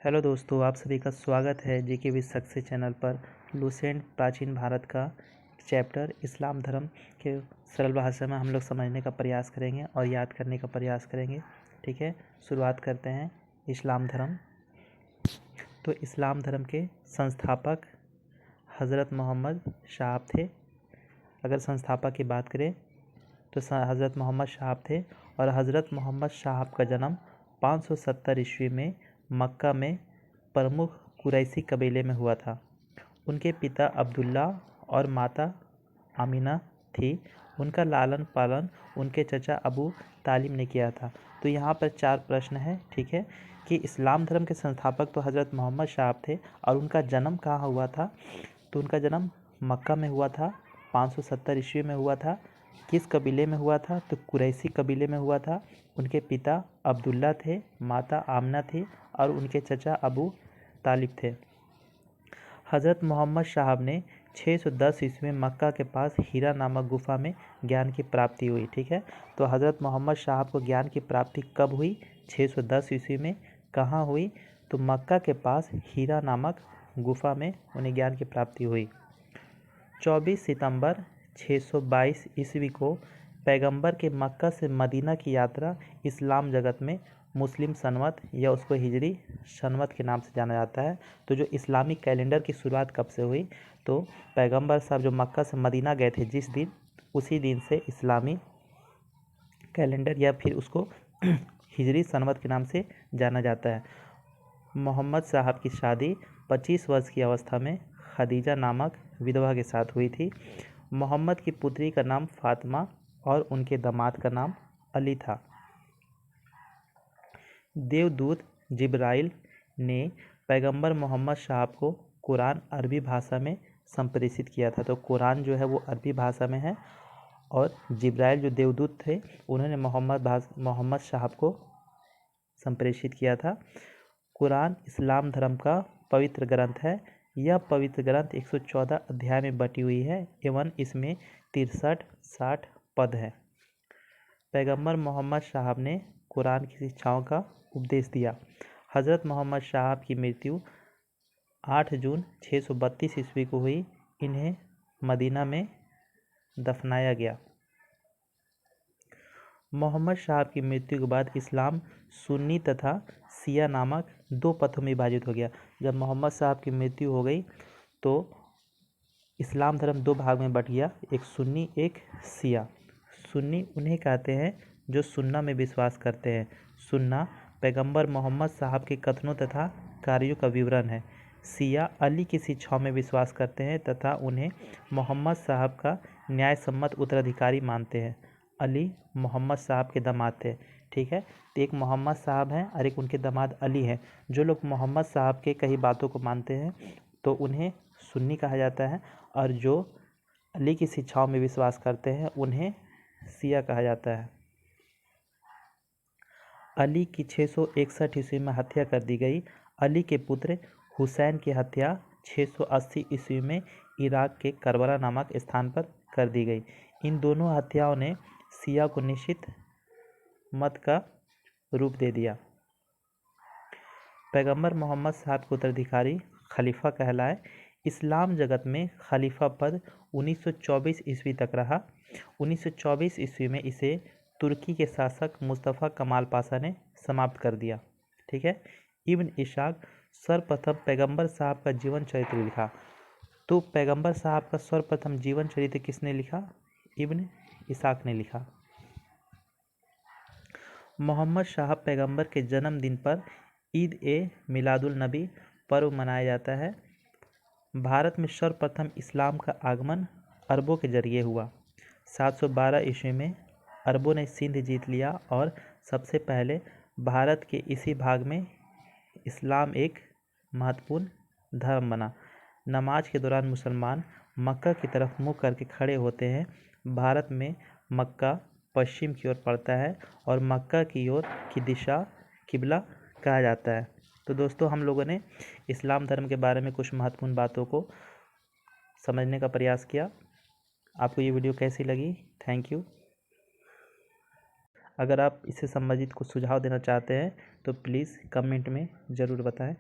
Hello दोस्तों, आप सभी का स्वागत है जीके विद सक्सेस चैनल पर। लुसेंट प्राचीन भारत का चैप्टर इस्लाम धर्म के सरल भाषा में हम लोग समझने का प्रयास करेंगे और याद करने का प्रयास करेंगे। ठीक है, शुरुआत करते हैं। इस्लाम धर्म। तो इस्लाम धर्म के संस्थापक हज़रत मोहम्मद साहब थे। अगर संस्थापक की बात करें तो हज़रत मोहम्मद साहब थे और हज़रत मोहम्मद साहब का जन्म 570 ईस्वी में मक्का में प्रमुख कुरैशी कबीले में हुआ था। उनके पिता अब्दुल्ला और माता आमिना थी। उनका लालन पालन उनके चचा अबू तालिब ने किया था। तो यहाँ पर 4 प्रश्न है। ठीक है, कि इस्लाम धर्म के संस्थापक तो हज़रत मोहम्मद साहब थे और उनका जन्म कहाँ हुआ था। तो उनका जन्म मक्का में हुआ था, 570 ईस्वी में हुआ था। किस कबीले में हुआ था, तो कुरैशी कबीले में हुआ था। उनके पिता अब्दुल्ला थे, माता आमना थी और उनके चचा अबू तालिब थे। हज़रत मोहम्मद साहब ने 610 ईस्वी में मक्का के पास हीरा नामक गुफा में ज्ञान की प्राप्ति हुई। ठीक है, तो हज़रत मोहम्मद साहब को ज्ञान की प्राप्ति कब हुई? 610 ईस्वी में। कहाँ हुई? तो मक्का के पास हीरा नामक गुफा में उन्हें ज्ञान की प्राप्ति हुई। 24 सितंबर 622 ईस्वी को पैगंबर के मक्का से मदीना की यात्रा इस्लाम जगत में मुस्लिम सनवत या उसको हिजरी सनवत के नाम से जाना जाता है। तो जो इस्लामिक कैलेंडर की शुरुआत कब से हुई, तो पैगंबर साहब जो मक्का से मदीना गए थे जिस दिन, उसी दिन से इस्लामी कैलेंडर या फिर उसको हिजरी सनवत के नाम से जाना जाता है। मोहम्मद साहब की शादी 25 वर्ष की अवस्था में खदीजा नामक विधवा के साथ हुई थी। मोहम्मद की पुत्री का नाम फातिमा और उनके दामाद का नाम अली था। देवदूत जिब्राइल ने पैगंबर मोहम्मद साहब को कुरान अरबी भाषा में संप्रेषित किया था। तो कुरान जो है वो अरबी भाषा में है और जिब्राइल जो देवदूत थे उन्होंने मोहम्मद साहब को संप्रेषित किया था। कुरान इस्लाम धर्म का पवित्र ग्रंथ है। यह पवित्र ग्रंथ 114 अध्याय में बटी हुई है एवं इसमें 63-60 पद है। पैगंबर मोहम्मद साहब ने कुरान की शिक्षाओं का उपदेश दिया। हज़रत मोहम्मद साहब की मृत्यु 8 जून 632 ईस्वी को हुई। इन्हें मदीना में दफनाया गया। मोहम्मद साहब की मृत्यु के बाद इस्लाम सुन्नी तथा शिया नामक 2 पंथों में विभाजित हो गया। जब मोहम्मद साहब की मृत्यु हो गई तो इस्लाम धर्म 2 भाग में बट गया, एक सुन्नी एक शिया। सुन्नी उन्हें कहते हैं जो सुन्ना में विश्वास करते हैं। सुन्ना पैगंबर मोहम्मद साहब के कथनों तथा कार्यों का विवरण है। शिया अली की शिक्षाओं में विश्वास करते हैं तथा उन्हें मोहम्मद साहब का न्यायसम्मत उत्तराधिकारी मानते हैं। अली मोहम्मद साहब के दामाद थे। ठीक है, तो एक मोहम्मद साहब हैं और एक उनके दामाद अली हैं। जो लोग मोहम्मद साहब के कई बातों को मानते हैं तो उन्हें सुन्नी कहा जाता है और जो अली की शिक्षाओं में विश्वास करते हैं उन्हें शिया कहा जाता है। अली की 661 ईस्वी में हत्या कर दी गई। अली के पुत्र हुसैन की हत्या 680 ईस्वी में इराक के करबला नामक स्थान पर कर दी गई। इन दोनों हत्याओं ने शिया को निश्चित मत का रूप दे दिया। पैगंबर मोहम्मद साहब के उत्तराधिकारी खलीफा कहलाए। इस्लाम जगत में खलीफा पद 1924 ईस्वी तक रहा। 1924 ईस्वी में इसे तुर्की के शासक मुस्तफ़ा कमाल पाशा ने समाप्त कर दिया। ठीक है, इब्न इशाक सर्वप्रथम पैगंबर साहब का जीवन चरित्र लिखा। तो पैगंबर साहब का सर्वप्रथम जीवन चरित्र किसने लिखा? इब्न इशाक ने लिखा। मोहम्मद साहब पैगंबर के जन्मदिन पर ईद ए मिलादुल नबी पर्व मनाया जाता है। भारत में सर्वप्रथम इस्लाम का आगमन अरबों के जरिए हुआ। 712 ईस्वी में अरबों ने सिंध जीत लिया और सबसे पहले भारत के इसी भाग में इस्लाम एक महत्वपूर्ण धर्म बना। नमाज के दौरान मुसलमान मक्का की तरफ मुँह करके खड़े होते हैं। भारत में मक्का पश्चिम की ओर पड़ता है और मक्का की ओर की दिशा किबला कहा जाता है। तो दोस्तों, हम लोगों ने इस्लाम धर्म के बारे में कुछ महत्वपूर्ण बातों को समझने का प्रयास किया। आपको ये वीडियो कैसी लगी? Thank you. अगर आप इससे संबंधित कुछ सुझाव देना चाहते हैं तो प्लीज़ कमेंट में ज़रूर बताएं।